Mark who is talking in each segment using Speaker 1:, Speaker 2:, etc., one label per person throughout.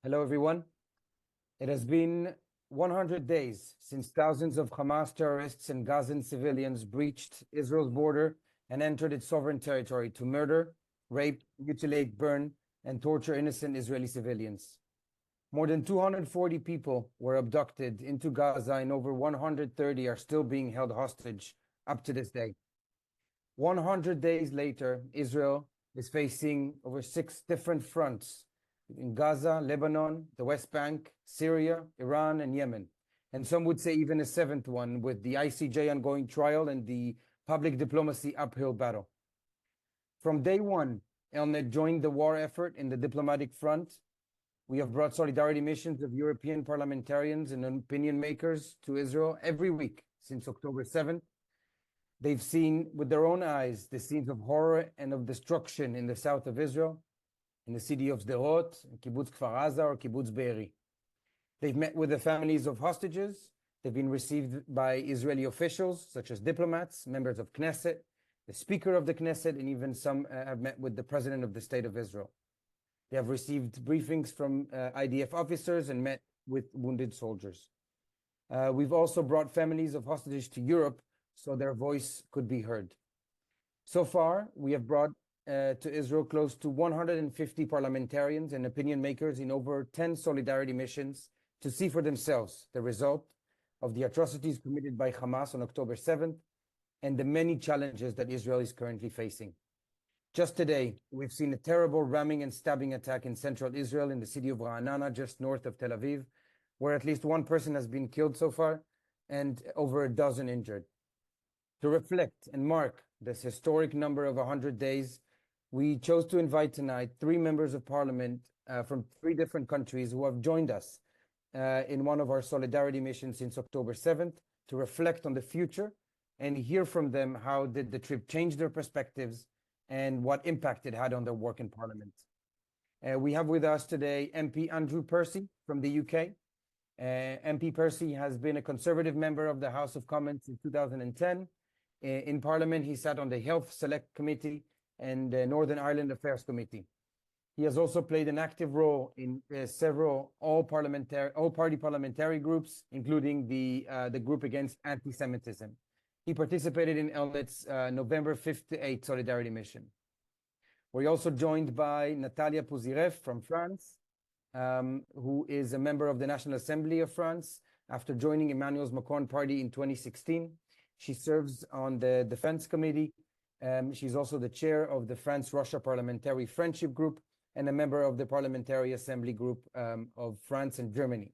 Speaker 1: Hello, everyone. It has been 100 days since thousands of Hamas terrorists and Gazan civilians breached Israel's border and entered its sovereign territory to murder, rape, mutilate, burn, and torture innocent Israeli civilians. More than 240 people were abducted into Gaza, and over 130 are still being held hostage up to this day. 100 days later, Israel is facing over 6 different fronts in Gaza, Lebanon, the West Bank, Syria, Iran, and Yemen. And some would say even a 7th one, with the ICJ ongoing trial and the public diplomacy uphill battle. From day one, ELNET joined the war effort in the diplomatic front. We have brought solidarity missions of European parliamentarians and opinion makers to Israel every week since October 7th. They've seen with their own eyes the scenes of horror and of destruction in the south of Israel, in the city of Sderot, Kibbutz Kfar Aza, or Kibbutz Be'eri. They've met with the families of hostages. They've been received by Israeli officials, such as diplomats, members of Knesset, the Speaker of the Knesset, and even some have met with the President of the State of Israel. They have received briefings from IDF officers and met with wounded soldiers. We've also brought families of hostages to Europe so their voice could be heard. So far, we have brought to Israel close to 150 parliamentarians and opinion makers in over 10 solidarity missions to see for themselves the result of the atrocities committed by Hamas on October 7th and the many challenges that Israel is currently facing. Just today, we've seen a terrible ramming and stabbing attack in central Israel in the city of Ra'anana, just north of Tel Aviv, where at least 1 person has been killed so far and over a dozen injured. To reflect and mark this historic number of 100 days, we chose to invite tonight 3 members of parliament from 3 different countries who have joined us in one of our solidarity missions since October 7th to reflect on the future and hear from them how did the trip change their perspectives and what impact it had on their work in parliament. We have with us today MP Andrew Percy from the UK. MP Percy has been a Conservative member of the House of Commons since 2010. In Parliament, he sat on the Health Select Committee and the Northern Ireland Affairs Committee. He has also played an active role in several all-party parliamentary groups, including the group against anti-Semitism. He participated in ELNET's November 5th to 8th Solidarity Mission. We're also joined by Natalia Pouzireff from France, who is a member of the National Assembly of France after joining Emmanuel Macron's party in 2016. She serves on the Defense Committee. She's also the chair of the France-Russia Parliamentary Friendship Group and a member of the Parliamentary Assembly Group of France and Germany.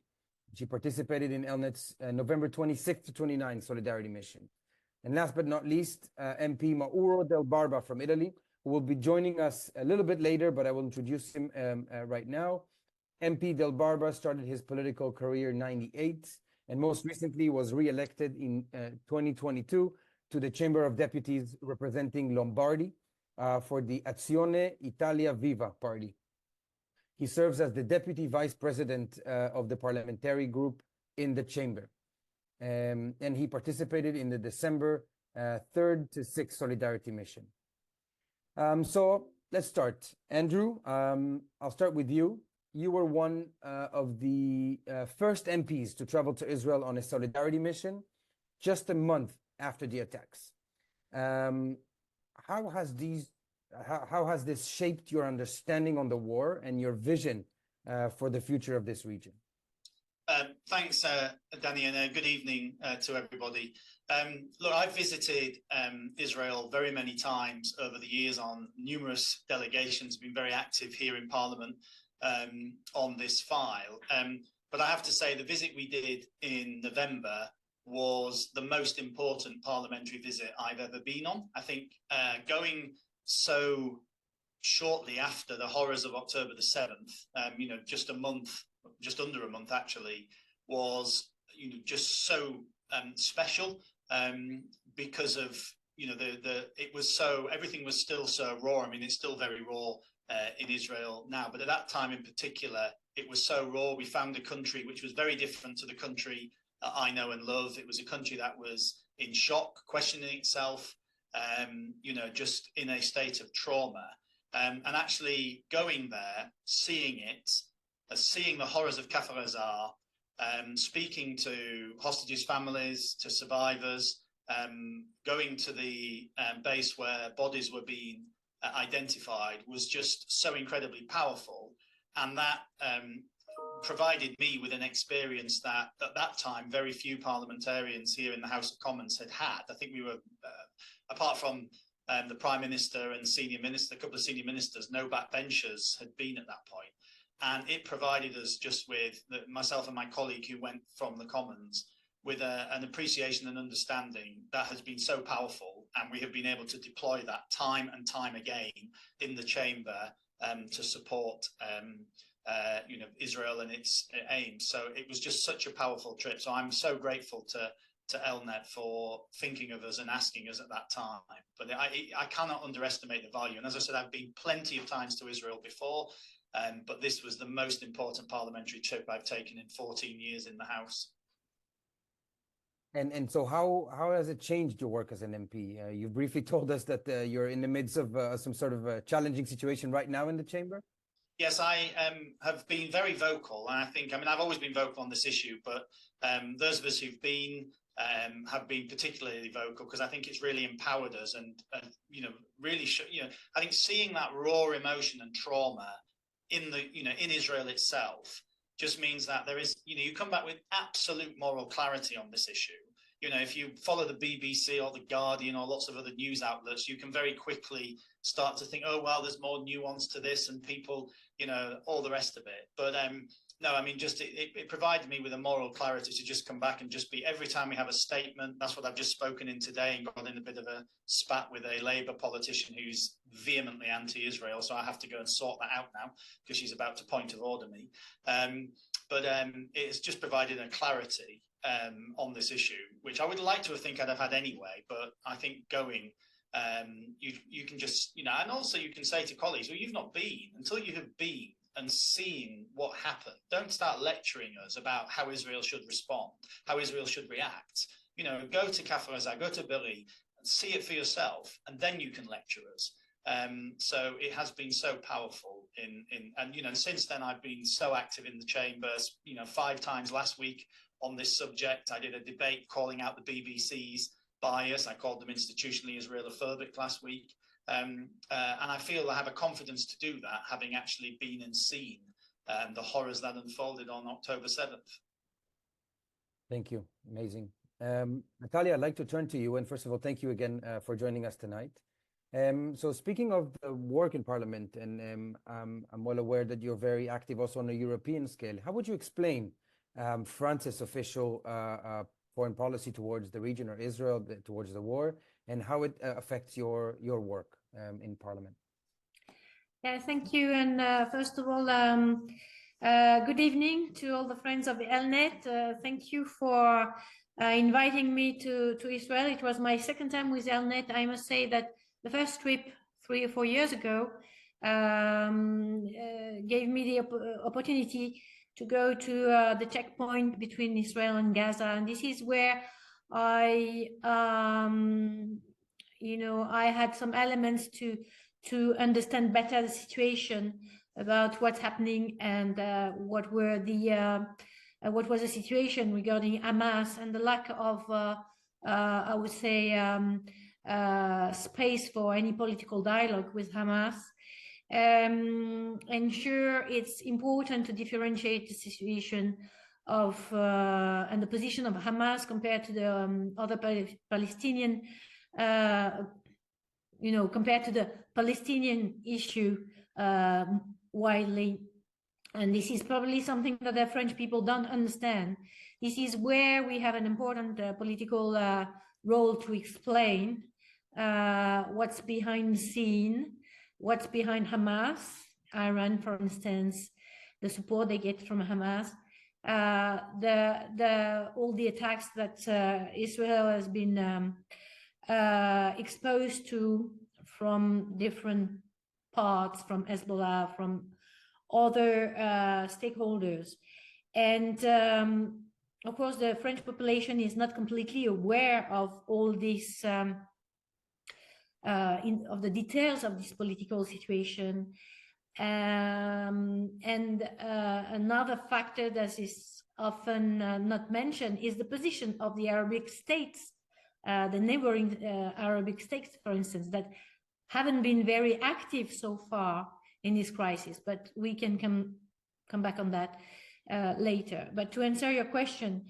Speaker 1: She participated in ELNET's November 26th to 29th Solidarity Mission. And last but not least, MP Mauro Del Barba from Italy, who will be joining us a little bit later, but I will introduce him right now. MP Del Barba started his political career in '98 and most recently was re-elected in 2022 to the Chamber of Deputies representing Lombardy for the Azione Italia Viva party. He serves as the Deputy Vice President of the parliamentary group in the Chamber. And he participated in the December 3rd to 6th Solidarity Mission. So let's start. Andrew, I'll start with you. You were one of the first MPs to travel to Israel on a solidarity mission just a month after the attacks. How has this shaped your understanding on the war and your vision for the future of this region?
Speaker 2: Thanks, Danny, and good evening to everybody. Look, I've visited Israel very many times over the years on numerous delegations, been very active here in Parliament on this file. But I have to say the visit we did in November was the most important parliamentary visit I've ever been on. I think going so shortly after the horrors of October the 7th, just under a month actually, was just so special because of everything was still so raw. I mean, it's still very raw in Israel now, but at that time in particular, it was so raw. We found a country which was very different to the country that I know and love. It was a country that was in shock, questioning itself, just in a state of trauma. And actually going there, seeing it, seeing the horrors of Kfar Aza, speaking to hostages' families, to survivors, going to the base where bodies were being identified was just so incredibly powerful. And that provided me with an experience that at that time very few parliamentarians here in the House of Commons had had. I think we were, apart from the Prime Minister and senior minister, a couple of senior ministers, no backbenchers had been at that point. And it provided us just with myself and my colleague who went from the Commons with an appreciation and understanding that has been so powerful. And we have been able to deploy that time and time again in the chamber to support Israel and its aims. So it was just such a powerful trip. So I'm so grateful to ELNET for thinking of us and asking us at that time. But I cannot underestimate the value. And as I said, I've been plenty of times to Israel before, but this was the most important parliamentary trip I've taken in 14 years in the House.
Speaker 1: And so how has it changed your work as an MP? You briefly told us that you're in the midst of some sort of a challenging situation right now in the chamber.
Speaker 2: Yes, I have been very vocal, and I've always been vocal on this issue, but those of us who've been have been particularly vocal because I think it's really empowered us, and really, I think seeing that raw emotion and trauma in Israel itself just means that there is, you come back with absolute moral clarity on this issue. If you follow the BBC or the Guardian or lots of other news outlets, you can very quickly start to think, oh, well, there's more nuance to this and people, all the rest of it. But no, it provided me with a moral clarity to just come back and just be, every time we have a statement, that's what I've just spoken in today and got in a bit of a spat with a Labour politician who's vehemently anti-Israel. So I have to go and sort that out now because she's about to point of order me. But it's just provided a clarity on this issue, which I would like to think I'd have had anyway. But I think going, you can just, and also you can say to colleagues, well, you've not been, until you have been and seen what happened. Don't start lecturing us about how Israel should respond, how Israel should react. Go to Kfar Aza, go to Be'eri, and see it for yourself, and then you can lecture us. So it has been so powerful and since then I've been so active in the chambers, 5 times last week on this subject. I did a debate calling out the BBC's bias. I called them institutionally Israelophobic last week. And I feel I have a confidence to do that, having actually been and seen the horrors that unfolded on October 7th.
Speaker 1: Thank you. Amazing. Natalia, I'd like to turn to you. And first of all, thank you again for joining us tonight. So speaking of the work in Parliament, and I'm well aware that you're very active also on a European scale, how would you explain France's official foreign policy towards the region or Israel, towards the war, and how it affects your work in Parliament?
Speaker 3: Yeah, thank you. And first of all, good evening to all the friends of the ELNET. Thank you for inviting me to Israel. It was my second time with ELNET. I must say that the first trip 3 or 4 years ago gave me the opportunity to go to the checkpoint between Israel and Gaza. And this is where I had some elements to understand better the situation about what's happening and what was the situation regarding Hamas and the lack of, I would say, space for any political dialogue with Hamas. And sure, it's important to differentiate the situation of and the position of Hamas compared to the other Palestinian, compared to the Palestinian issue widely. And this is probably something that the French people don't understand. This is where we have an important political role to explain what's behind the scene, what's behind Hamas, Iran, for instance, the support they get from Hamas, all the attacks that Israel has been exposed to from different parts, from Hezbollah, from other stakeholders. And of course, the French population is not completely aware of all this, of the details of this political situation. Another factor that is often not mentioned is the position of the Arabic states, the neighboring Arabic states, for instance, that haven't been very active so far in this crisis, but we can come back on that later. But to answer your question,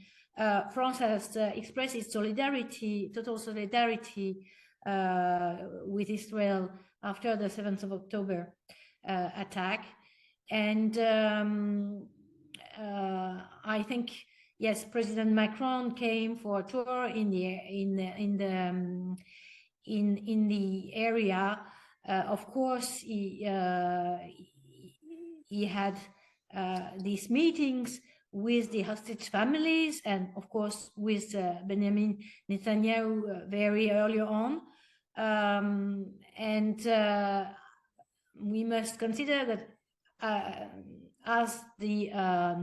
Speaker 3: France has expressed its solidarity, total solidarity with Israel after the 7th of October attack. And I think, yes, President Macron came for a tour in the area. Of course, he had these meetings with the hostage families and, of course, with Benjamin Netanyahu very early on. We must consider that as the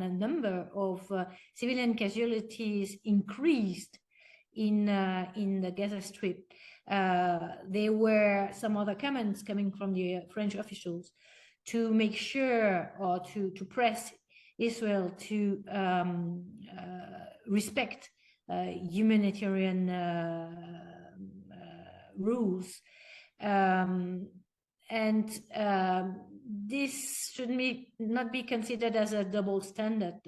Speaker 3: number of civilian casualties increased in the Gaza Strip, there were some other comments coming from the French officials to make sure, or to press Israel to respect humanitarian rules. This should not be considered as a double standard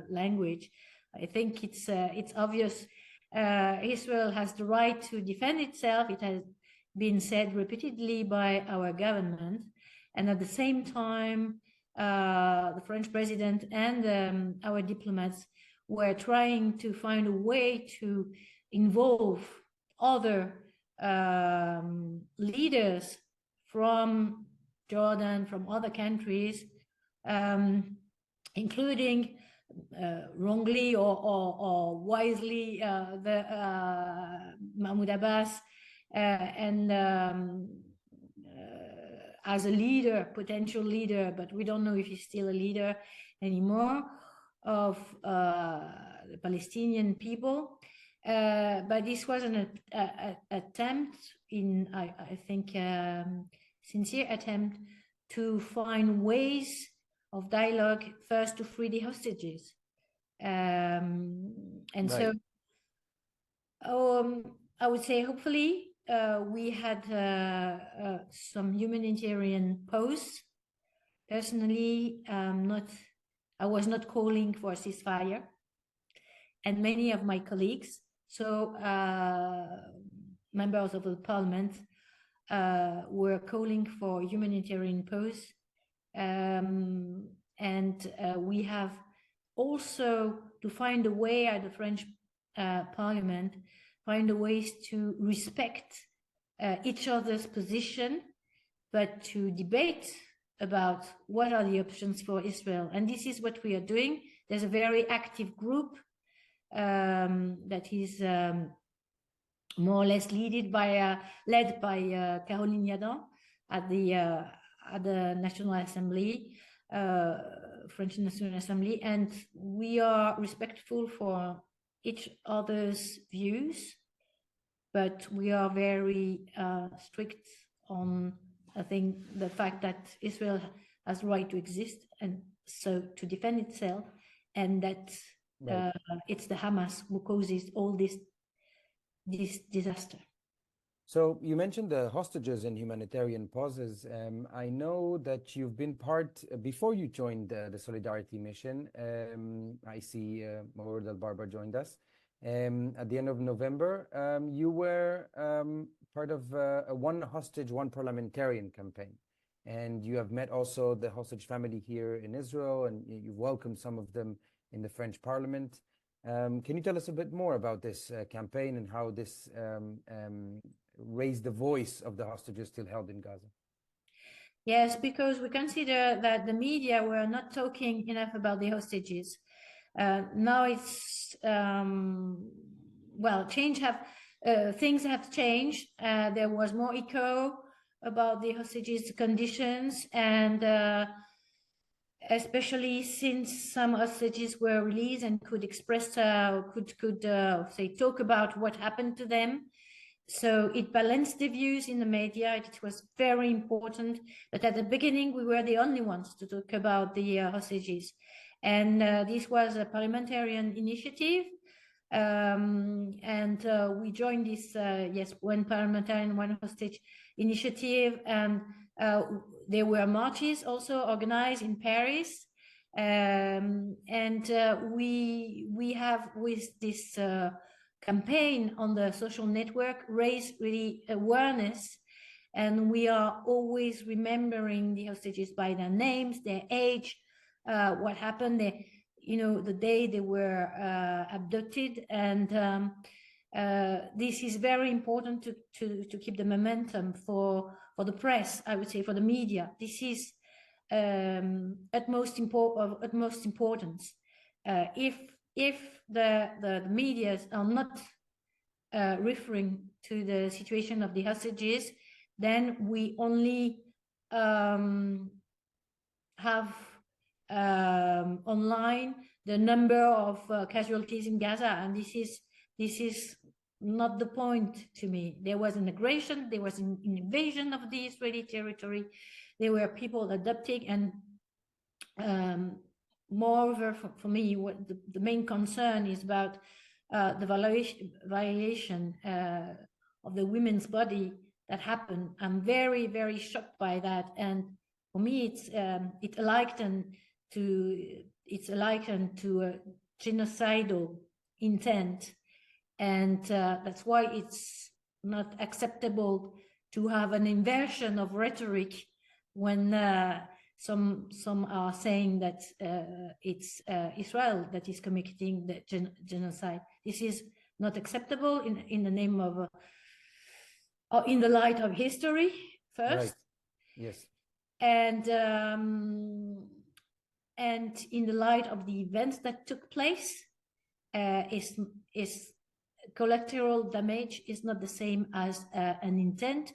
Speaker 3: language. I think it's obvious. Israel has the right to defend itself. It has been said repeatedly by our government. And at the same time, the French president and our diplomats were trying to find a way to involve other leaders from Jordan, from other countries, including wrongly or wisely the Mahmoud Abbas and as a leader, potential leader, but we don't know if he's still a leader anymore, of the Palestinian people. But this was an attempt, I think, sincere attempt to find ways of dialogue, first to free the hostages. Right. So I would say hopefully we had some humanitarian posts. Personally, I was not calling for a ceasefire, and many of my colleagues, so members of the parliament, were calling for humanitarian posts. We have also to find a way at the French parliament, find a ways to respect each other's position, but to debate about what are the options for Israel. And this is what we are doing. There's a very active group that is more or less led by Caroline Yadan at the National Assembly, French National Assembly, and we are respectful for each other's views, but we are very strict on, I think, the fact that Israel has the right to exist and so to defend itself, and that right. It's the Hamas who causes all this disaster.
Speaker 1: So you mentioned the hostages and humanitarian pauses. I know that you've been part, before you joined the Solidarity Mission, I see Maud Al-Barbar joined us. At the end of November, you were part of a One Hostage, One Parliamentarian campaign. And you have met also the hostage family here in Israel, and you've welcomed some of them in the French Parliament. Can you tell us a bit more about this campaign and how this raised the voice of the hostages still held in Gaza?
Speaker 3: Yes, because we consider that the media were not talking enough about the hostages. Now it's, well, things have changed. There was more echo about the hostages' conditions, and especially since some hostages were released and could express, could say, talk about what happened to them. So it balanced the views in the media. It was very important. But at the beginning, we were the only ones to talk about the hostages. And this was a parliamentarian initiative. And we joined this, yes, one parliamentarian, one hostage initiative. And there were marches also organized in Paris. And we have, with this campaign on the social network, raised really awareness, and we are always remembering the hostages by their names, their age, what happened, the day they were abducted, and this is very important to keep the momentum for the press, I would say, for the media. This is utmost importance. If the media are not referring to the situation of the hostages, then we only have online the number of casualties in Gaza, and this is not the point to me. There was an aggression, there was an invasion of the Israeli territory, there were people adopting, and moreover, for me, what the main concern is about the violation of the women's body that happened. I'm very, very shocked by that, and for me, it's likened to a genocidal intent, and that's why it's not acceptable to have an inversion of rhetoric when some are saying that it's Israel that is committing the genocide. This is not acceptable in the name of, or in the light of history first.
Speaker 1: Right. Yes.
Speaker 3: And in the light of the events that took place, is collateral damage is not the same as an intent,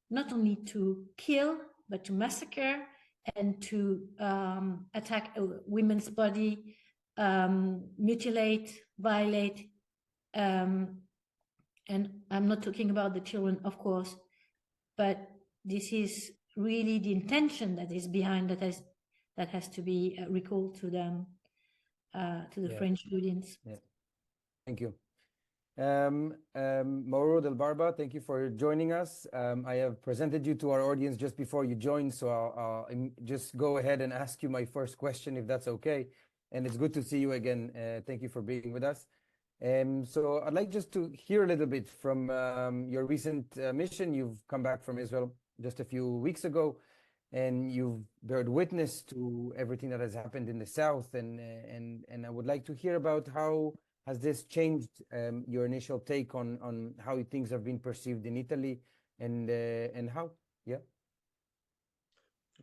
Speaker 3: not only to kill, but to massacre and to attack a women's body, mutilate, violate, and I'm not talking about the children, of course, but this is really the intention that is behind that has to be recalled to them, to the French audience.
Speaker 1: Yeah. Thank you. Mauro Del Barba, thank you for joining us. I have presented you to our audience just before you joined, so I'll just go ahead and ask you my first question, if that's okay. And it's good to see you again. Thank you for being with us. So I'd like just to hear a little bit from your recent mission. You've come back from Israel just a few weeks ago, and you've bear witness to everything that has happened in the south. And I would like to hear about how has this changed your initial take on how things have been perceived in Italy, and how? Yeah.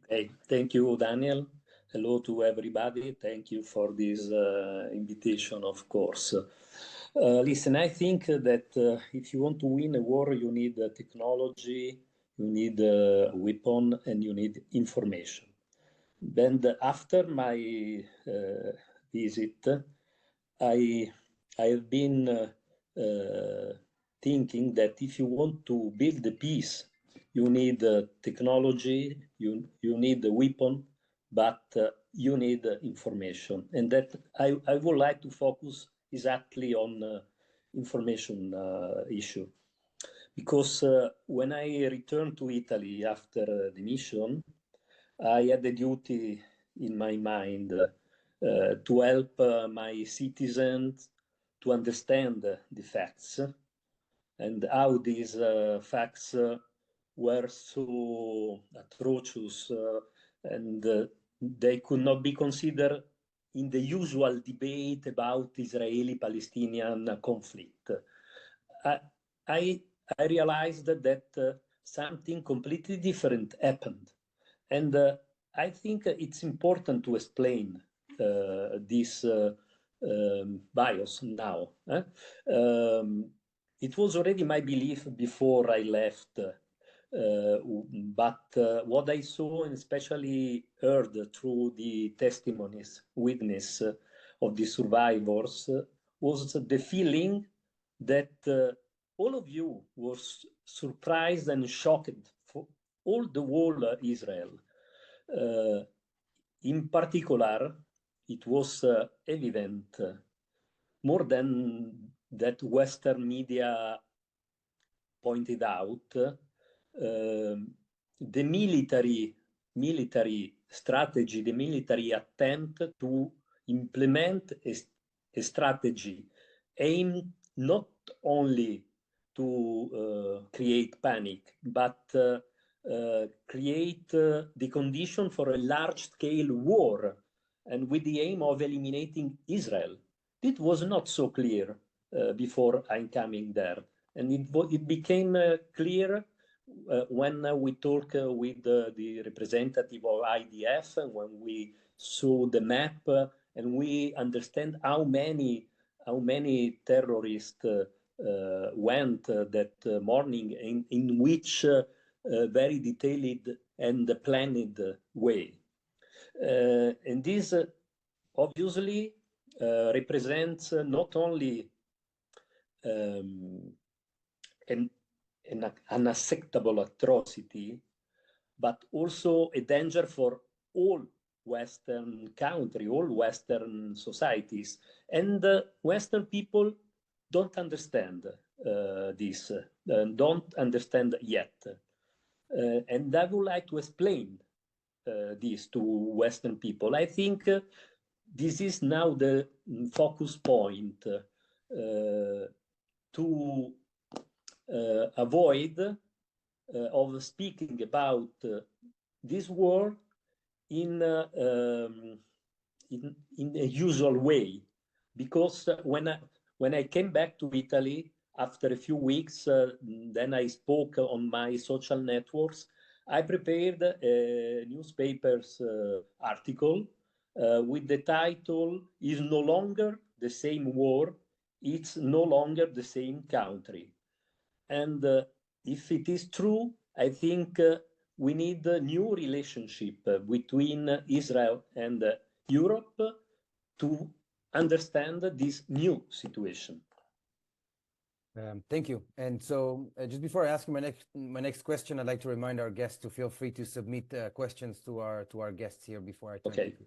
Speaker 4: Okay, thank you, Daniel. Hello to everybody. Thank you for this invitation, of course. Listen, I think that if you want to win a war, you need technology, you need a weapon, and you need information. Then after my visit, I have been thinking that if you want to build the peace, you need technology, you need a weapon, but you need information. And that I would like to focus exactly on information issue. Because when I returned to Italy after the mission, I had the duty in my mind to help my citizens to understand the facts and how these facts were so atrocious and they could not be considered in the usual debate about Israeli-Palestinian conflict. I realized that something completely different happened. And I think it's important to explain this bias now. It was already my belief before I left, but what I saw and especially heard through the testimonies, witness of the survivors was the feeling that all of you was surprised and shocked for all the whole Israel. In particular, it was evident more than that Western media pointed out, the military strategy, the military attempt to implement a strategy aimed not only to create panic, but create the condition for a large-scale war, and with the aim of eliminating Israel. It was not so clear before I'm coming there. And it became clear when we talked with the representative of IDF, and when we saw the map, and we understand how many terrorists went that morning in which very detailed and planned way. And this obviously represents not only an unacceptable atrocity, but also a danger for all Western countries, all Western societies. And Western people don't understand this, don't understand yet. And I would like to explain this to Western people. I think this is now the focus point to avoid of speaking about this war in a usual way, because when I came back to Italy after a few weeks, then I spoke on my social networks. I prepared a newspaper's article with the title "Is no longer the same war, it's no longer the same country." And if it is true, I think we need a new relationship between Israel and Europe to understand this new situation.
Speaker 1: Thank you. And so just before I ask my next question, I'd like to remind our guests to feel free to submit questions to our guests here before I turn to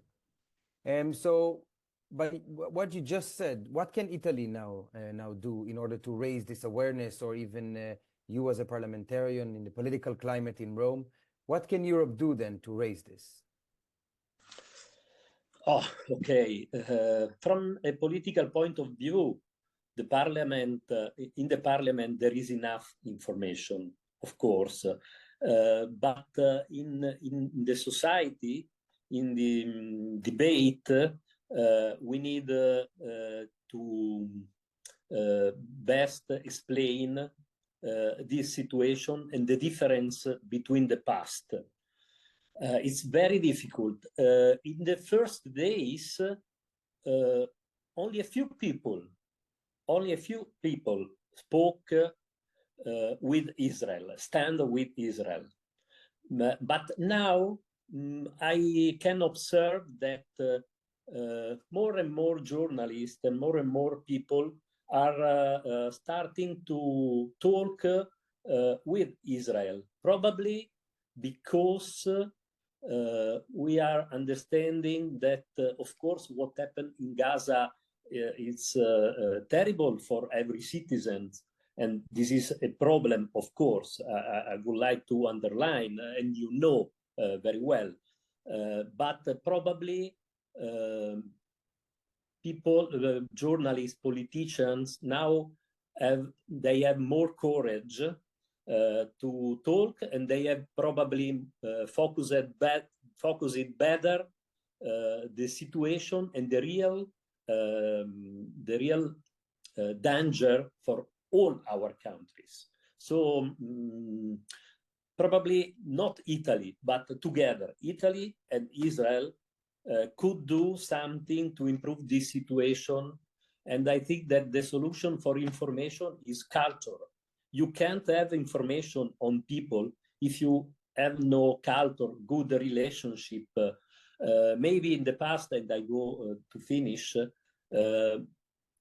Speaker 1: you. So by what you just said, what can Italy now do in order to raise this awareness, or even you as a parliamentarian in the political climate in Rome? What can Europe do then to raise this?
Speaker 4: Oh, okay. From a political point of view, the parliament, in the parliament, there is enough information, of course, but in the society, in the debate, we need to best explain this situation and the difference between the past. It's very difficult. In the first days, only a few people spoke with Israel, stand with Israel. But now I can observe that more and more journalists and more people are starting to talk with Israel, probably because we are understanding that, of course, what happened in Gaza is terrible for every citizen, and this is a problem, of course. I would like to underline, and you know very well, but probably people, journalists, politicians now have more courage to talk, and they have probably focused better the situation and the real danger for all our countries. So probably not Italy, but together, Italy and Israel could do something to improve this situation. And I think that the solution for information is culture. You can't have information on people if you have no culture, good relationship. Maybe in the past, and I go to finish,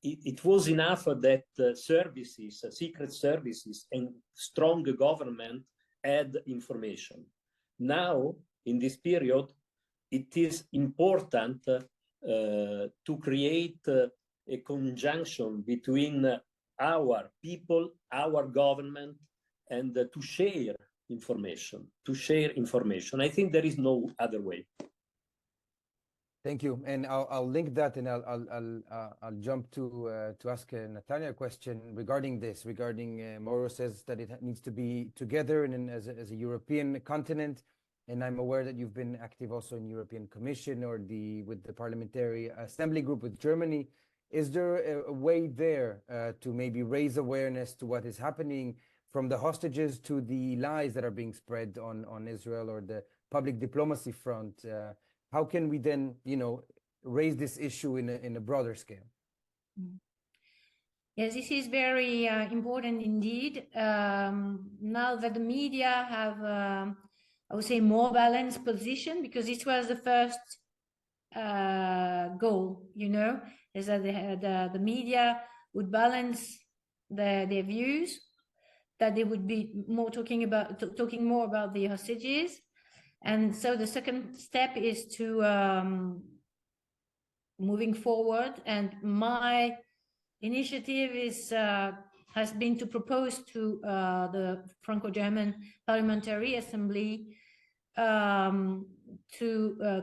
Speaker 4: it was enough that services, secret services, and strong government had information. Now, in this period, it is important to create a conjunction between our people, our government, and to share information. I think there is no other way.
Speaker 1: Thank you, and I'll link that, and I'll jump to ask Natalia a question regarding this. Mauro says that it needs to be together and as a European continent, and I'm aware that you've been active also in European Commission or with the Parliamentary Assembly Group with Germany. Is there a way there to maybe raise awareness to what is happening, from the hostages to the lies that are being spread on Israel or the public diplomacy front? How can we then, raise this issue in a broader scale?
Speaker 3: Yes, this is very important indeed. Now that the media have, I would say, more balanced position, because this was the first goal, is that the media would balance their views, that they would be more talking more about the hostages. And so the second step is to moving forward, and my initiative has been to propose to the Franco-German Parliamentary Assembly to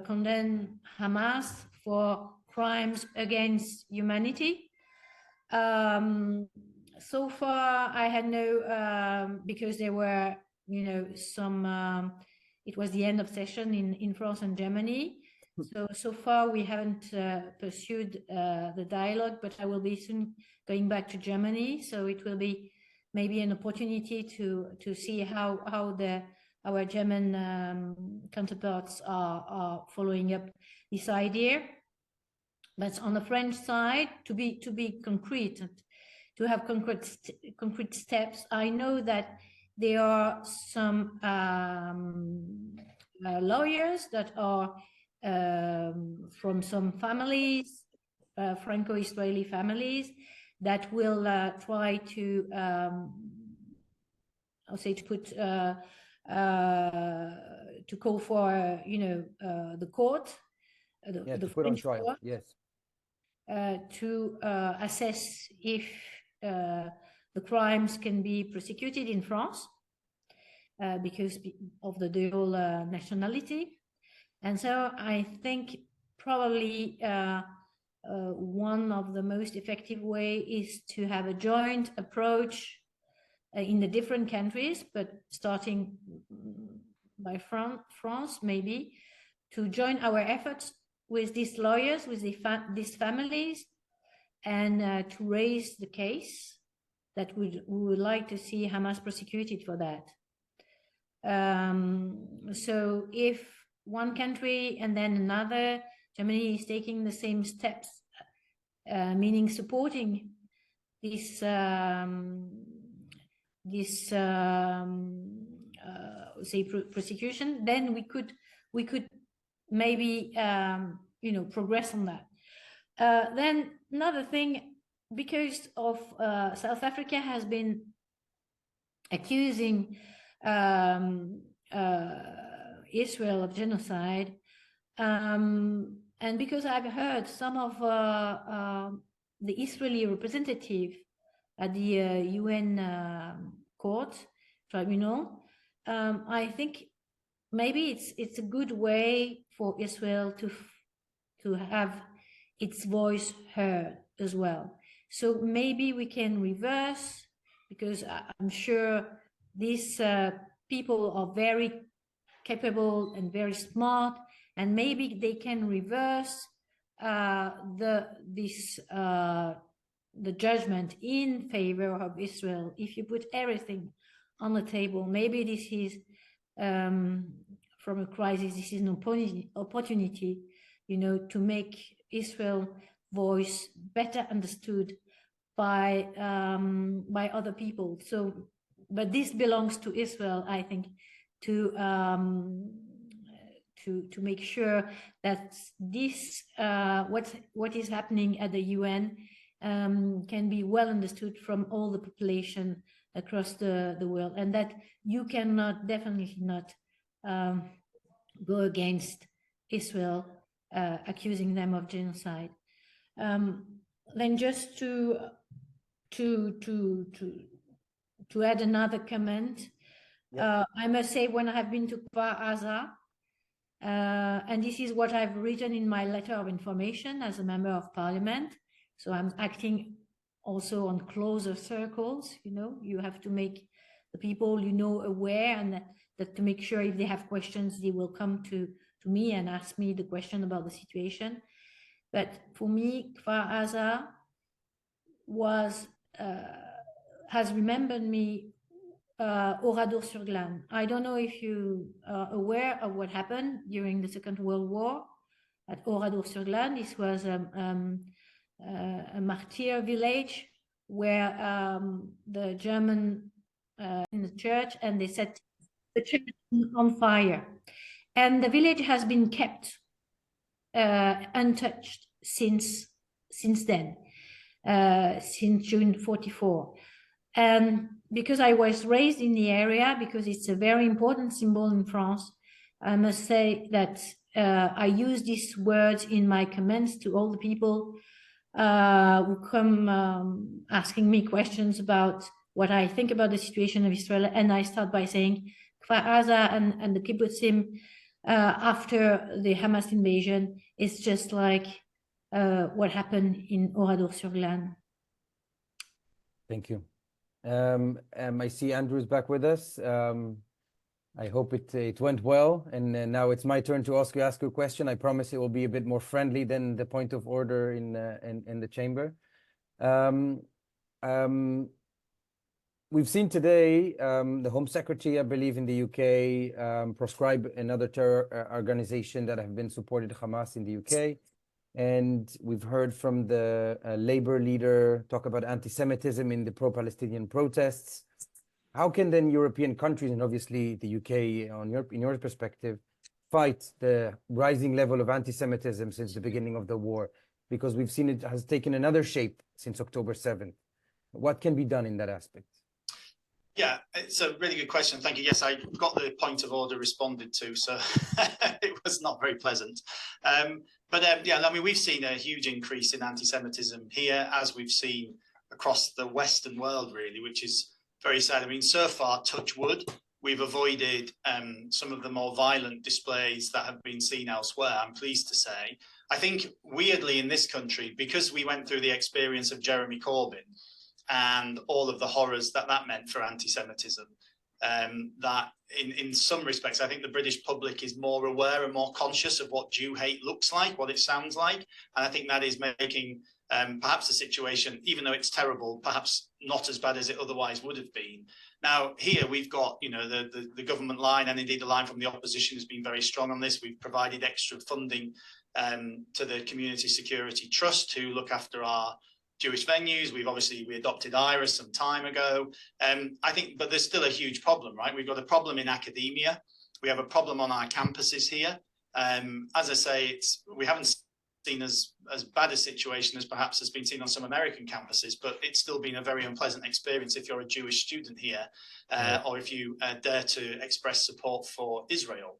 Speaker 3: condemn Hamas for crimes against humanity. So far, I had no, because there were, some. It was the end of session in France and Germany. So far we haven't pursued the dialogue, but I will be soon going back to Germany. So it will be maybe an opportunity to see how our German counterparts are following up this idea. But on the French side, to be concrete, to have concrete steps, I know that there are some lawyers that are from some families, Franco-Israeli families, that will try to, I'll say, to put to call for, the court, the
Speaker 1: put on
Speaker 3: French
Speaker 1: trial,
Speaker 3: court,
Speaker 1: yes,
Speaker 3: to assess if the crimes can be prosecuted in France because of the dual nationality. And so I think probably one of the most effective way is to have a joint approach in the different countries, but starting by France maybe, to join our efforts with these lawyers, with these families, and to raise the case that we would like to see Hamas prosecuted for that. So if one country and then another, Germany is taking the same steps, meaning supporting this say prosecution, then we could maybe progress on that. Then another thing, because of South Africa has been accusing Israel of genocide, and because I've heard some of the Israeli representative at the UN court tribunal, I think maybe it's a good way for Israel to have its voice heard as well. So maybe we can reverse, because I'm sure these people are very capable and very smart, and maybe they can reverse the judgment in favor of Israel. If you put everything on the table, maybe this is from a crisis, this is an opportunity, to make Israel voice better understood by other people. So, but this belongs to Israel, I think, to make sure that this what is happening at the UN can be well understood from all the population across the world, and that you cannot, definitely not, go against Israel, accusing them of genocide. Then just to add another comment, I must say, when I have been to Kfar Aza, and this is what I've written in my letter of information as a member of parliament, so I'm acting also on closer circles. You know, you have to make the people you know aware, and that to make sure if they have questions, they will come to me and ask me the question about the situation. But for me, Kfar Aza was has remembered me Oradour-sur-Glane. I don't know if you are aware of what happened during the Second World War at Oradour-sur-Glane. This was a martyr village where the German in the church, and they set the church on fire. And the village has been kept untouched since then, since June 44. And because I was raised in the area, because it's a very important symbol in France, I must say that I use these words in my comments to all the people who come asking me questions about what I think about the situation of Israel. And I start by saying Kfar Aza and the kibbutzim after the Hamas invasion is just like what happened in Oradour-sur-Glane.
Speaker 1: Thank you. I see Andrew's back with us. I hope it went well, and now it's my turn to ask you a question. I promise it will be a bit more friendly than the point of order in the chamber. We've seen today the Home Secretary, I believe, in the UK proscribe another terror organization that have been supported Hamas in the UK. And we've heard from the Labour leader talk about anti-Semitism in the pro-Palestinian protests. How can then European countries, and obviously the UK, in your perspective, fight the rising level of anti-Semitism since the beginning of the war? Because we've seen it has taken another shape since October 7th. What can be done in that aspect?
Speaker 2: Yeah, it's a really good question. Thank you. Yes, I got the point of order responded to, so it was not very pleasant. Yeah, I mean, we've seen a huge increase in anti-Semitism here, as we've seen across the Western world, really, which is very sad. I mean, so far, touch wood, we've avoided some of the more violent displays that have been seen elsewhere, I'm pleased to say. I think, weirdly, in this country, because we went through the experience of Jeremy Corbyn, and all of the horrors that meant for anti-Semitism, that in some respects, I think the British public is more aware and more conscious of what Jew hate looks like, what it sounds like. And I think that is making perhaps the situation, even though it's terrible, perhaps not as bad as it otherwise would have been. Now, here we've got, you know, the government line, and indeed the line from the opposition has been very strong on this. We've provided extra funding to the Community Security Trust to look after our Jewish venues. We adopted IRA some time ago. I think, but there's still a huge problem, right? We've got a problem in academia. We have a problem on our campuses here. As I say, we haven't seen as bad a situation as perhaps has been seen on some American campuses, but it's still been a very unpleasant experience if you're a Jewish student here, or if you dare to express support for Israel.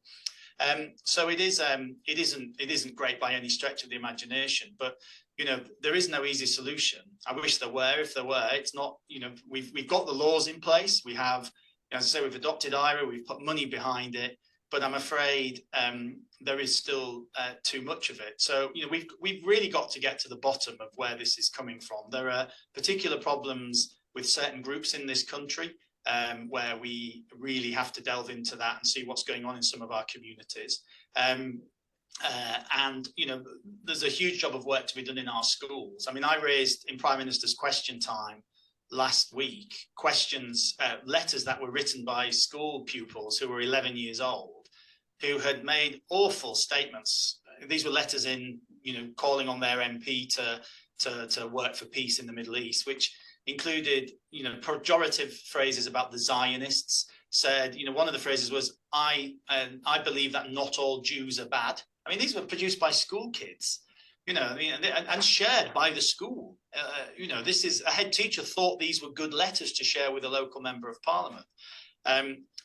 Speaker 2: So it isn't great by any stretch of the imagination, but you know, there is no easy solution. I wish there were. If there were, it's not, you know, we've got the laws in place. We have, as I say, we've adopted IRA, we've put money behind it, but I'm afraid there is still too much of it. So, you know, we've really got to get to the bottom of where this is coming from. There are particular problems with certain groups in this country where we really have to delve into that and see what's going on in some of our communities. And, you know, there's a huge job of work to be done in our schools. I mean, I raised in Prime Minister's question time last week, letters that were written by school pupils who were 11 years old, who had made awful statements. These were letters calling on their MP to work for peace in the Middle East, which included, you know, pejorative phrases about the Zionists. Said, you know, one of the phrases was, I believe that not all Jews are bad. I mean, these were produced by school kids. you know, and shared by the school. You know, this is a head teacher thought these were good letters to share with a local member of parliament.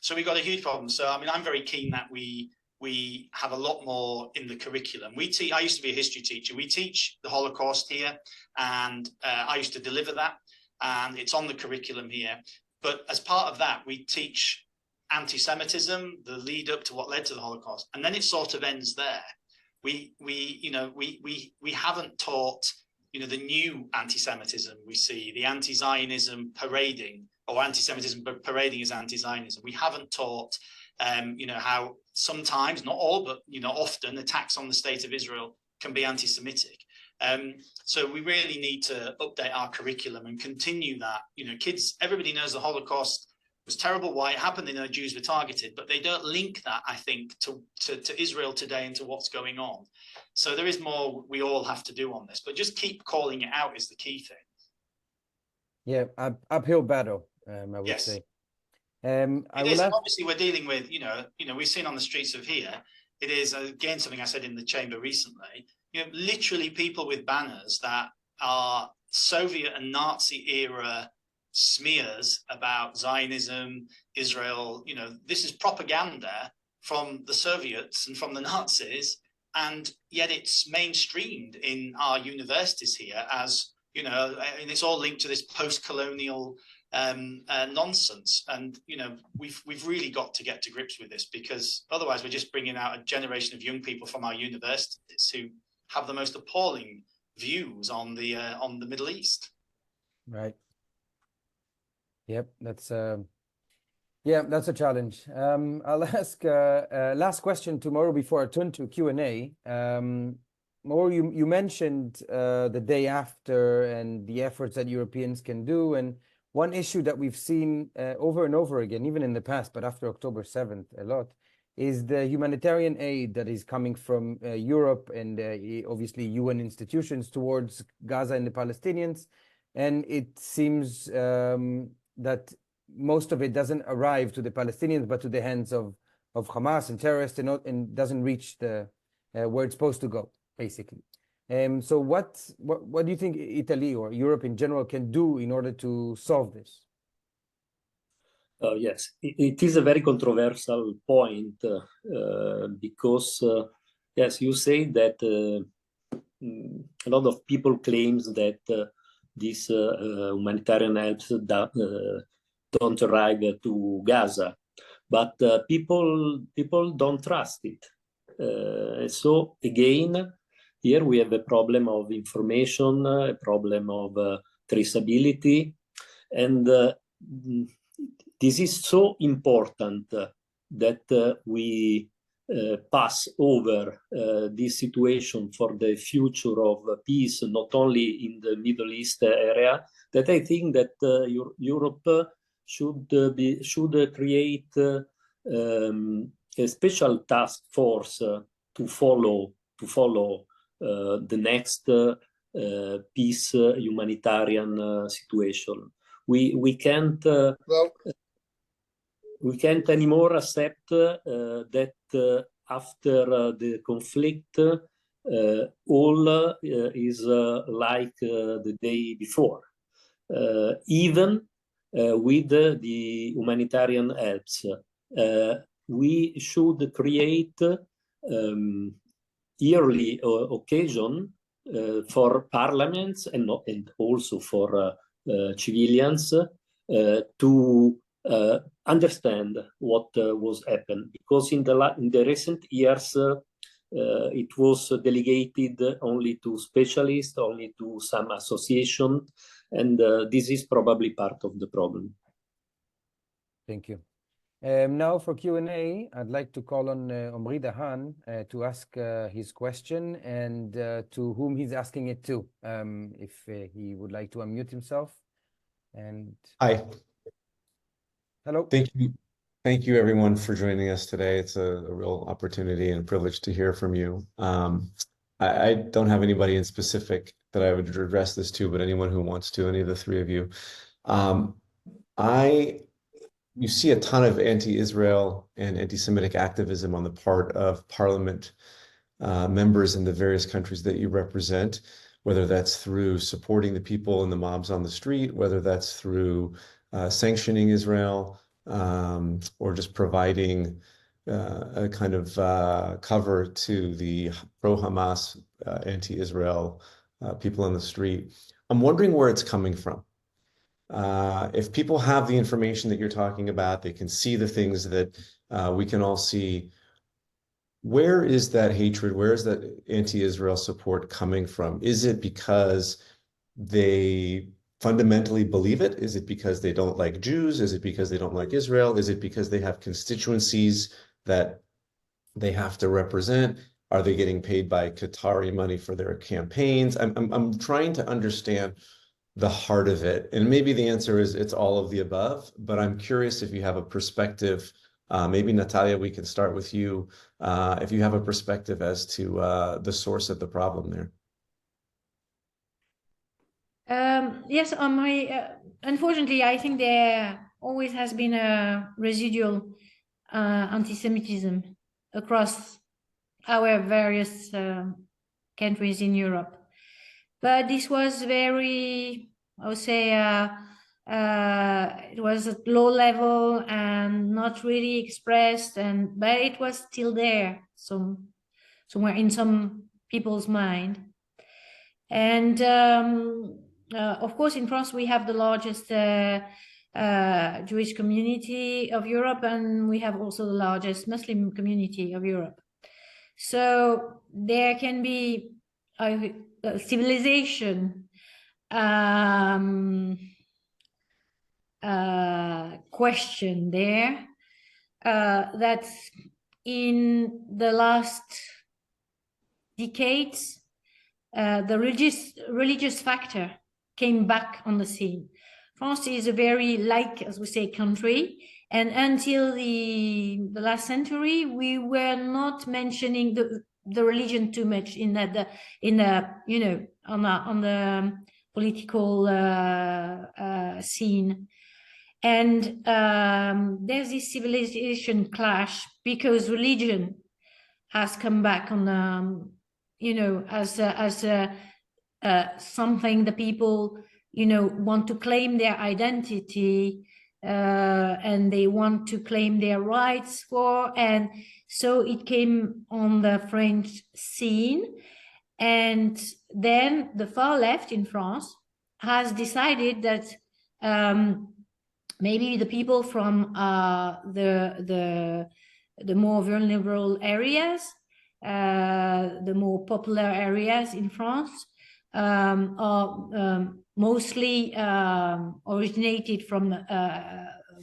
Speaker 2: So we got a huge problem. So, I mean, I'm very keen that we have a lot more in the curriculum. I used to be a history teacher. We teach the Holocaust here, and I used to deliver that, and it's on the curriculum here. But as part of that, we teach anti-Semitism, the lead up to what led to the Holocaust, and then it sort of ends there. We haven't taught, you know, the new anti-Semitism we see, the anti-Zionism parading, or anti-Semitism but parading as anti-Zionism. We haven't taught, you know, how sometimes, not all, but, you know, often attacks on the state of Israel can be anti-Semitic. So we really need to update our curriculum and continue that. You know, kids, everybody knows the Holocaust was terrible, why it happened, they know Jews were targeted, but they don't link that, I think, to Israel today and to what's going on. So there is more we all have to do on this, but just keep calling it out is the key thing.
Speaker 1: Yeah, uphill battle, I would say.
Speaker 2: Obviously we're dealing with, you know, we've seen on the streets of here, it is, again, something I said in the chamber recently, you know, literally people with banners that are Soviet and Nazi era smears about Zionism, Israel. You know, this is propaganda from the Soviets and from the Nazis, and yet it's mainstreamed in our universities here as, you know, and it's all linked to this post-colonial nonsense. And, you know, we've really got to get to grips with this, because otherwise we're just bringing out a generation of young people from our universities who have the most appalling views on the Middle East. Right.
Speaker 1: Yep, that's a challenge. I'll ask last question tomorrow before I turn to Q&A. Mauro, you mentioned the day after and the efforts that Europeans can do, and one issue that we've seen over and over again, even in the past, but after October 7th a lot, is the humanitarian aid that is coming from Europe and obviously UN institutions towards Gaza and the Palestinians. And it seems that most of it doesn't arrive to the Palestinians, but to the hands of Hamas and terrorists, and doesn't reach the where it's supposed to go, basically. So what do you think Italy or Europe in general can do in order to solve this?
Speaker 4: Yes, it is a very controversial point because, yes, you say that a lot of people claims that these humanitarian helps don't arrive to Gaza, but people don't trust it. So again, here we have a problem of information, a problem of traceability, and this is so important that we pass over this situation for the future of peace, not only in the Middle East area, that I think that Europe should create a special task force to follow the next peace humanitarian situation. We can't anymore accept that after the conflict all is like the day before. Even with the humanitarian helps, we should create yearly occasion for parliaments and also for civilians to understand what was happened, because in the recent years it was delegated only to specialists, only to some association, and this is probably part of the problem.
Speaker 1: Thank you. Now for Q&A, I'd like to call on Omri Dahan to ask his question, and to whom he's asking it to, if he would like to unmute himself. And
Speaker 5: hi.
Speaker 1: Hello.
Speaker 5: Thank you everyone for joining us today. It's a real opportunity and a privilege to hear from you. I don't have anybody in specific that I would address this to, but anyone who wants to, any of the three of you. You see a ton of anti-Israel and anti-Semitic activism on the part of Parliament members in the various countries that you represent, whether that's through supporting the people and the mobs on the street, whether that's through sanctioning Israel, or just providing a kind of cover to the pro-Hamas, anti-Israel people on the street. I'm wondering where it's coming from. If people have the information that you're talking about, they can see the things that we can all see. Where is that hatred? Where is that anti-Israel support coming from? Is it because they fundamentally believe it? Is it because they don't like Jews? Is it because they don't like Israel? Is it because they have constituencies that they have to represent? Are they getting paid by Qatari money for their campaigns? I'm trying to understand the heart of it. And maybe the answer is it's all of the above, but I'm curious if you have a perspective. Maybe Natalia, we can start with you. If you have a perspective as to the source of the problem there.
Speaker 3: Yes, on my unfortunately, I think there always has been a residual anti-Semitism across our various countries in Europe. But this was very, I would say, it was at low level and not really expressed, but it was still there, somewhere in some people's mind. And of course, in France, we have the largest Jewish community of Europe, and we have also the largest Muslim community of Europe. So there can be a civilization question there that in the last decades, the religious factor came back on the scene. France is a very as we say, country, and until the last century, we were not mentioning the religion too much in the you know, on the political scene. And there's this civilization clash because religion has come back on you know, as something the people, you know, want to claim their identity, and they want to claim their rights for, and so it came on the French scene. And then the far left in France has decided that maybe the people from the more vulnerable areas, the more popular areas in France, are mostly originated from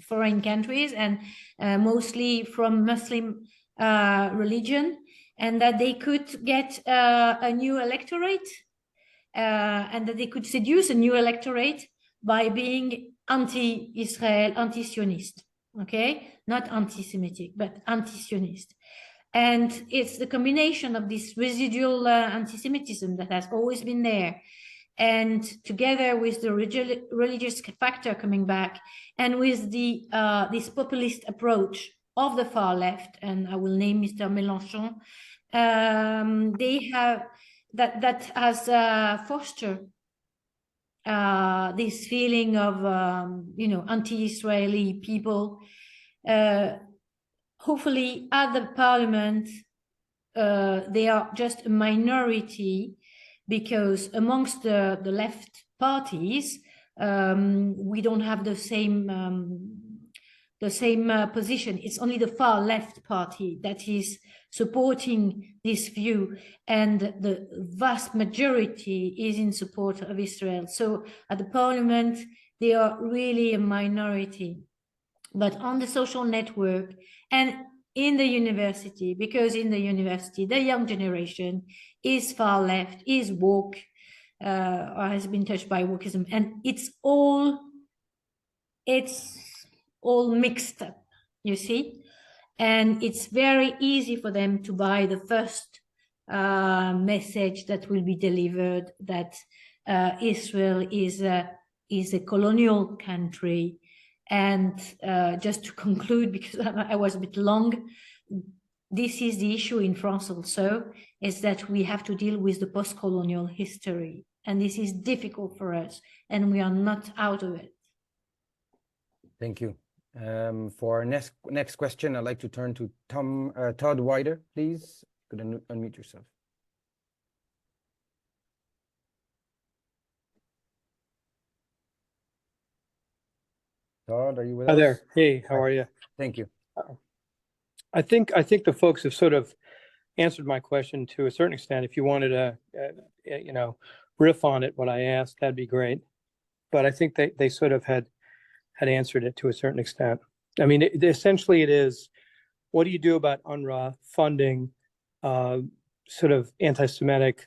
Speaker 3: foreign countries and mostly from Muslim religion, and that they could get a new electorate, and that they could seduce a new electorate by being anti-Israel, anti-Zionist, okay? Not anti-Semitic, but anti-Zionist. And it's the combination of this residual anti-Semitism that has always been there, and together with the religious factor coming back, and with the this populist approach of the far left, and I will name Mr. Mélenchon, they have that has fostered this feeling of you know, anti-Israeli people. Hopefully at the parliament, they are just a minority, because amongst the left parties, we don't have the same position. It's only the far left party that is supporting this view, and the vast majority is in support of Israel. So at the parliament, they are really a minority. But on the social network and in the university, because in the university, the young generation is far left, is woke, or has been touched by wokeism, and it's all mixed up, you see. And it's very easy for them to buy the first message that will be delivered, that Israel is a colonial country. And just to conclude, because I was a bit long, this is the issue in France also, is that we have to deal with the post-colonial history. And this is difficult for us, and we are not out of it.
Speaker 1: Thank you. For our next question, I'd like to turn to Todd Wider, please. You could unmute yourself. Todd, are you with us?
Speaker 6: Hi there. Hey, how are you?
Speaker 1: Thank you.
Speaker 6: I think the folks have sort of answered my question to a certain extent. If you wanted to, you know, riff on it, what I asked, that'd be great. But I think they sort of had answered it to a certain extent. I mean, essentially it is, what do you do about UNRWA funding sort of anti-Semitic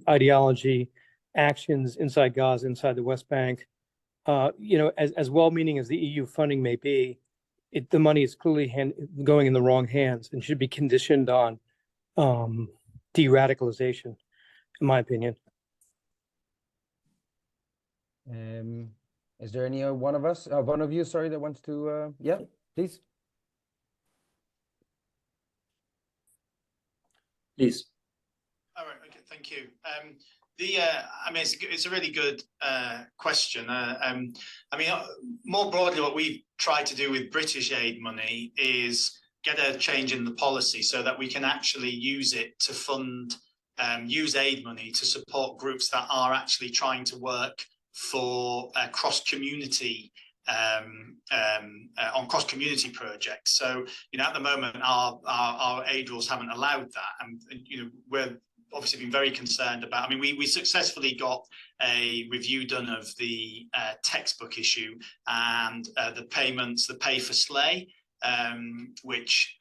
Speaker 6: ideology actions inside Gaza, inside the West Bank? You know, as well-meaning as the EU funding may be, the money is clearly going in the wrong hands and should be conditioned on de-radicalization, in my opinion.
Speaker 1: Is there any one of you, sorry, that wants to, yeah, please.
Speaker 4: Please.
Speaker 2: All right, okay, thank you. I mean, it's a really good question. I mean, more broadly, what we've tried to do with British aid money is get a change in the policy so that we can actually use it to fund, use aid money to support groups that are actually trying to work for cross-community on cross-community projects. So, you know, at the moment, our aid rules haven't allowed that, and you know, we're obviously been very concerned about. I mean, we successfully got a review done of the textbook issue and the payments, the pay for slay, which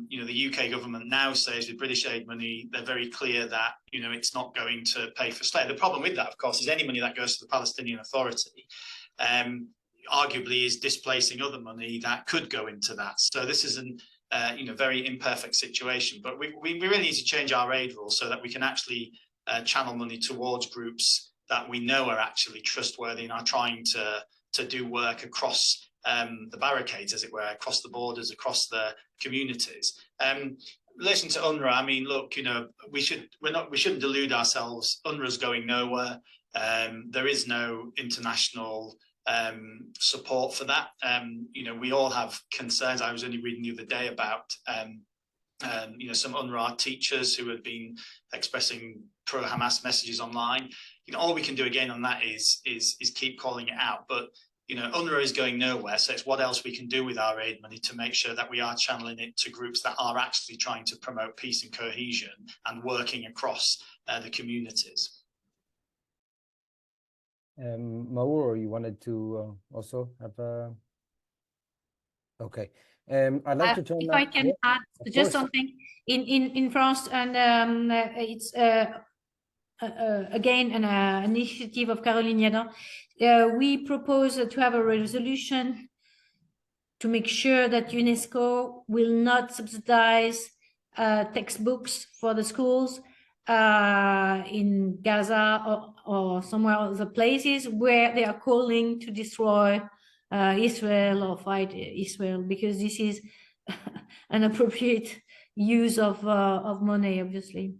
Speaker 2: you know, the UK government now says with British aid money, they're very clear that, you know, it's not going to pay for slay. The problem with that, of course, is any money that goes to the Palestinian Authority arguably is displacing other money that could go into that. So this is an you know, very imperfect situation, but we really need to change our aid rules so that we can actually channel money towards groups that we know are actually trustworthy and are trying to do work across the barricades, as it were, across the borders, across the communities. In relation to UNRWA, I mean, look, you know, we shouldn't delude ourselves. UNRWA's going nowhere. There is no international support for that. You know, we all have concerns. I was only reading the other day about you know, some UNRWA teachers who had been expressing pro-Hamas messages online. You know, all we can do again on that is keep calling it out. But you know, UNRWA is going nowhere, so it's what else we can do with our aid money to make sure that we are channeling it to groups that are actually trying to promote peace and cohesion and working across the communities.
Speaker 1: Maur, you wanted to also have a... Okay. I'd like to turn
Speaker 3: if
Speaker 1: now...
Speaker 3: I can add just something in France, and it's again an initiative of Caroline Yadin. We propose to have a resolution to make sure that UNESCO will not subsidize textbooks for the schools in Gaza or somewhere other places where they are calling to destroy Israel or fight Israel, because this is an appropriate use of money, obviously.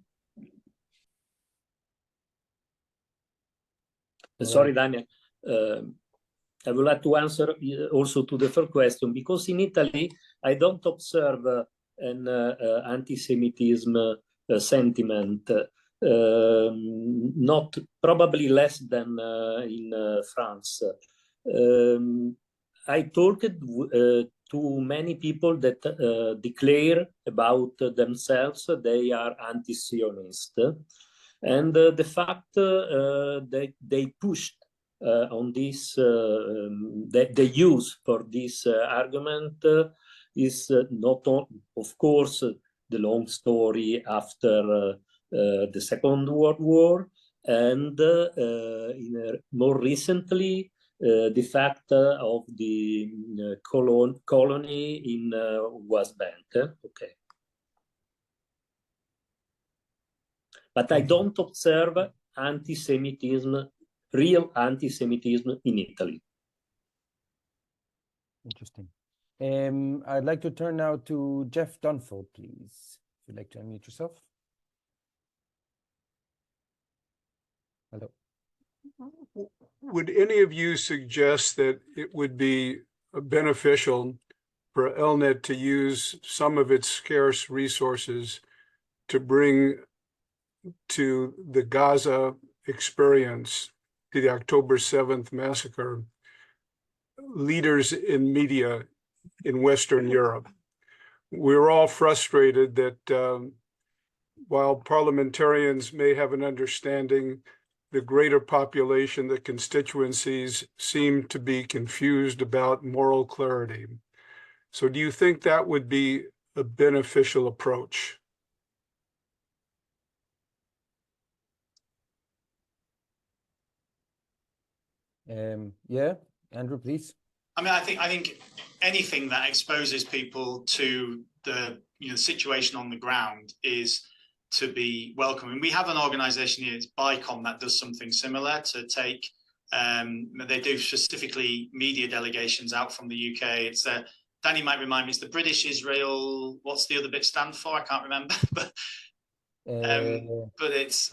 Speaker 4: Sorry, Daniel. I would like to answer also to the first question, because in Italy, I don't observe an anti-Semitism sentiment, not probably less than in France. I talked to many people that declare about themselves they are anti-Zionist, and the fact that they pushed on this, that the use for this argument is not, of course, the long story after the Second World War, and more recently, the fact of the colony in West Bank. Okay. But I don't observe anti-Semitism, real anti-Semitism in Italy.
Speaker 1: Interesting. I'd like to turn now to Jeff Dunford, please. If you'd like to unmute yourself. Hello.
Speaker 7: Would any of you suggest that it would be beneficial for ELNET to use some of its scarce resources to bring to the Gaza experience, to the October 7th massacre, leaders in media in Western Europe? We're all frustrated that while parliamentarians may have an understanding, the greater population, the constituencies seem to be confused about moral clarity. So do you think that would be a beneficial approach?
Speaker 1: Yeah, Andrew, please.
Speaker 2: I mean, I think anything that exposes people to the situation on the ground is to be welcome. And we have an organisation here, it's BICOM, that does something similar to take. They do specifically media delegations out from the UK. It's Danny might remind me. It's the British Israel. What's the other bit stand for? I can't remember. But it's.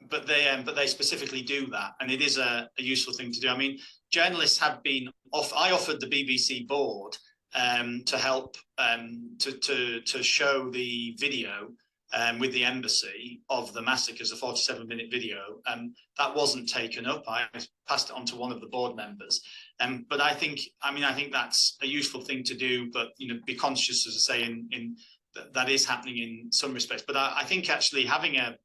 Speaker 2: But they specifically do that, and it is a useful thing to do. I mean, journalists have been off. I offered the BBC board to help to show the video with the embassy of the massacres, a 47-minute video, and that wasn't taken up. I passed it on to one of the board members. But I think that's a useful thing to do. But be conscious, as I say, in that is happening in some respects. But I think actually having a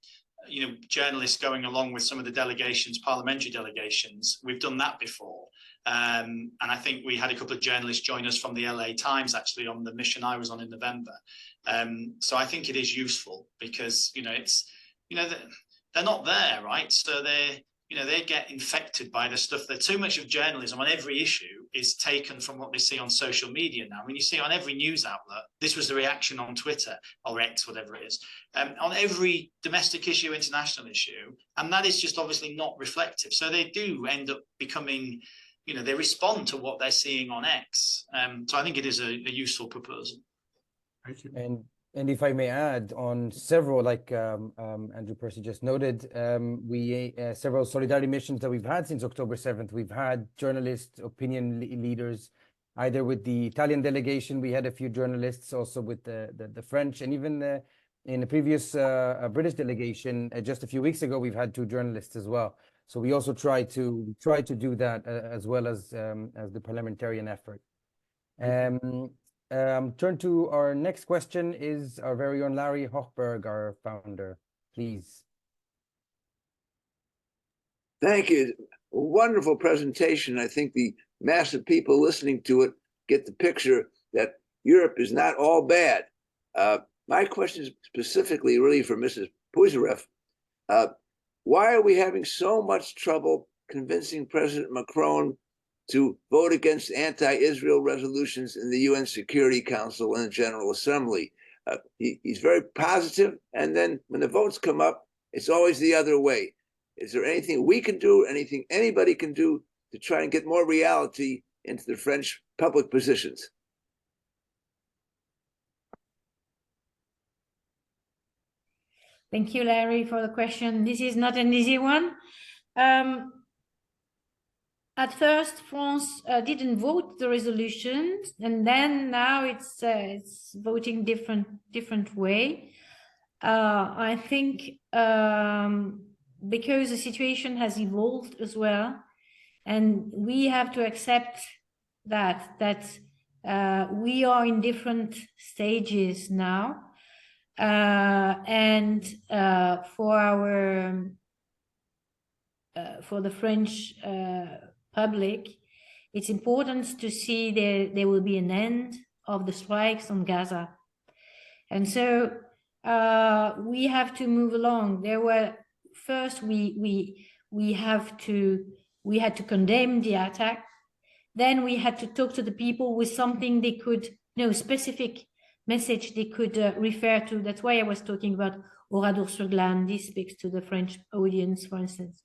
Speaker 2: journalists going along with some of the delegations, parliamentary delegations, we've done that before. And I think we had a couple of journalists join us from the LA Times, actually, on the mission I was on in November. So I think it is useful because, it's, they're not there, right? So they get infected by the stuff. That too much of journalism on every issue is taken from what they see on social media now. I mean, you see on every news outlet, this was the reaction on Twitter or X, whatever it is, on every domestic issue, international issue. And that is just obviously not reflective. So they do end up becoming, they respond to what they're seeing on X. So I think it is a useful proposal.
Speaker 7: Thank you.
Speaker 1: And if I may add, on several, like Andrew Percy just noted, we several solidarity missions that we've had since October 7th. We've had journalists, opinion leaders, either with the Italian delegation. We had a few journalists, also with the French, and even in the previous British delegation just a few weeks ago, we've had 2 journalists as well. So we also try to do that as well as the parliamentarian effort. Turn to our next question is our very own Larry Hochberg, our founder, please.
Speaker 8: Thank you. A wonderful presentation. I think the mass of people listening to it get the picture that Europe is not all bad. My question is specifically really for Mrs. Puzarev. Why are we having so much trouble convincing President Macron to vote against anti-Israel resolutions in the UN Security Council and the General Assembly? He's very positive, and then when the votes come up, it's always the other way. Is there anything we can do, anything anybody can do to try and get more reality into the French public positions?
Speaker 3: Thank you, Larry, for the question. This is not an easy one. At first, France didn't vote the resolutions, and then now it's voting different way. I think because the situation has evolved as well, and we have to accept that we are in different stages now, and for the French public, it's important to see there will be an end of the strikes on Gaza. And so we have to move along. First we had to condemn the attack. Then we had to talk to the people with something they could, specific message they could refer to. That's why I was talking about Oradour sur Glane. This speaks to the French audience, for instance.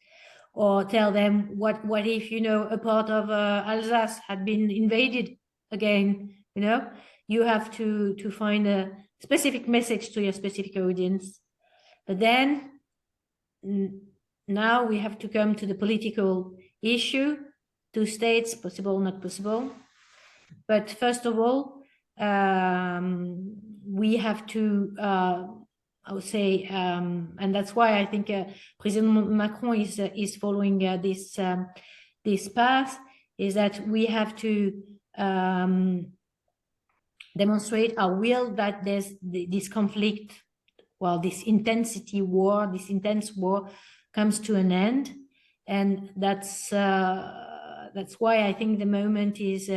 Speaker 3: Or tell them what if, a part of Alsace had been invaded again You know, you have to find a specific message to your specific audience. But then now we have to come to the political issue. 2 states, possible, not possible. But first of all, we have to, I would say, and that's why I think President Macron is following this path, is that we have to demonstrate our will that there's this conflict, well, this intense war comes to an end, and that's why I think the moment is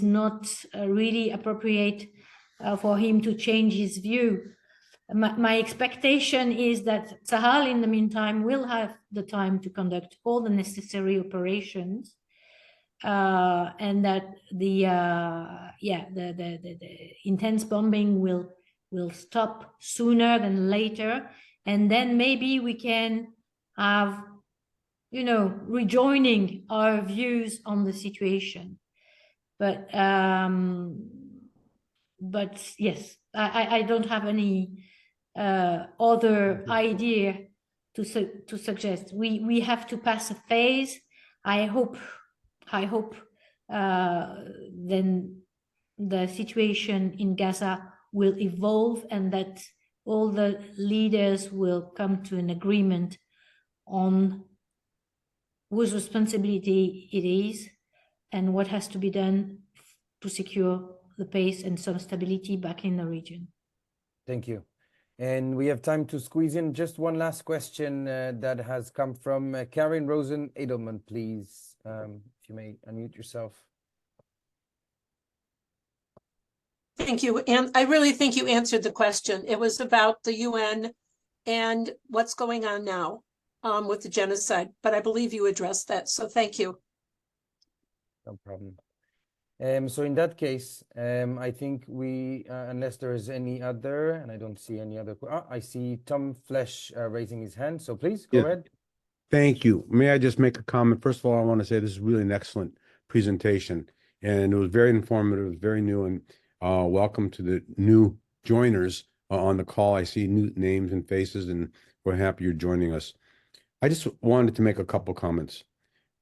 Speaker 3: not really appropriate for him to change his view. My expectation is that Sahel, in the meantime, will have the time to conduct all the necessary operations, and that the intense bombing will stop sooner than later, and then maybe we can have, you know, rejoining our views on the situation. But yes, I don't have any other idea to suggest. We have to pass a phase. I hope then the situation in Gaza will evolve, and that all the leaders will come to an agreement on whose responsibility it is and what has to be done to secure the pace and some stability back in the region.
Speaker 1: Thank you. And we have time to squeeze in just one last question that has come from Karen Rosen Edelman, please. If you may unmute yourself.
Speaker 9: Thank you. And I really think you answered the question. It was about the UN and what's going on now with the genocide, but I believe you addressed that. So thank you.
Speaker 1: No problem. So in that case, I think we, unless there is any other, and I don't see any other, I see Tom Flesh raising his hand. So please go ahead.
Speaker 10: Thank you. May I just make a comment? First of all, I want to say this is really an excellent presentation, and it was very informative, it was very new, and welcome to the new joiners on the call. I see new names and faces, and we're happy you're joining us. I just wanted to make a couple comments.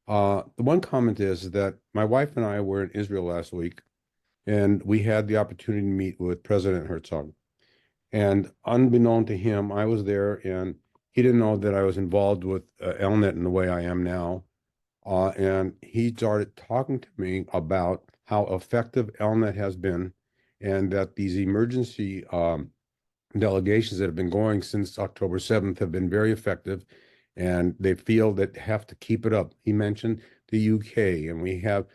Speaker 10: The one comment is that my wife and I were in Israel last week, and we had the opportunity to meet with President Herzog. And unbeknown to him, I was there, and he didn't know that I was involved with ELNET in the way I am now. And he started talking to me about how effective ELNET has been, and that these emergency delegations that have been going since October 7th have been very effective, and they feel that they have to keep it up. He mentioned the UK, and we have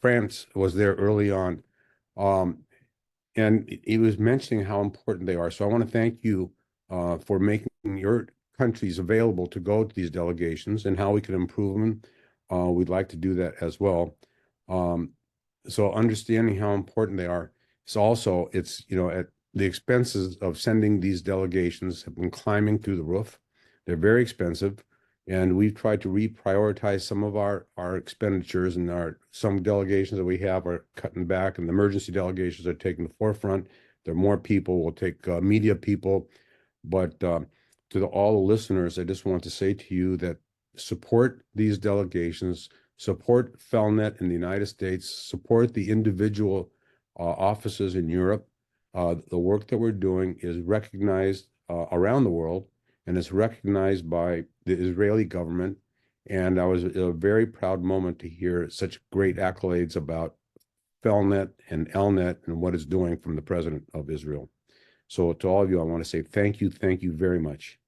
Speaker 10: France was there early on. And he was mentioning how important they are. So I want to thank you for making your countries available to go to these delegations, and how we can improve them. We'd like to do that as well. So understanding how important they are. So also, it's, you know, at the expenses of sending these delegations have been climbing through the roof. They're very expensive, and we've tried to reprioritize some of our expenditures, and some delegations that we have are cutting back, and the emergency delegations are taking the forefront. There are more people. We'll take media people, but to all the listeners, I just want to say to you that support these delegations, support FELNET in the United States, support the individual offices in Europe. The work that we're doing is recognized around the world, and it's recognized by the Israeli government. And I was a very proud moment to hear such great accolades about FELNET and ELNET and what it's doing from the president of Israel. So to all of you, I want to say thank you very much.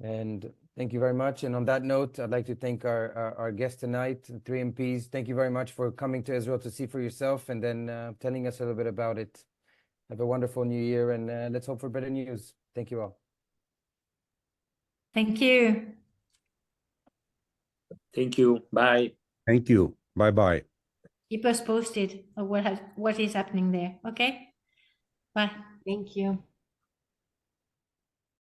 Speaker 1: And thank you very much. And on that note, I'd like to thank our guest tonight, the 3 MPs. Thank you very much for coming to Israel to see for yourself, and then telling us a little bit about it. Have a wonderful new year, and let's hope for better news. Thank you all.
Speaker 3: Thank you.
Speaker 4: Thank you. Bye.
Speaker 10: Thank you. Bye-bye.
Speaker 3: Keep us posted of what is happening there. Okay. Bye.
Speaker 11: Thank you.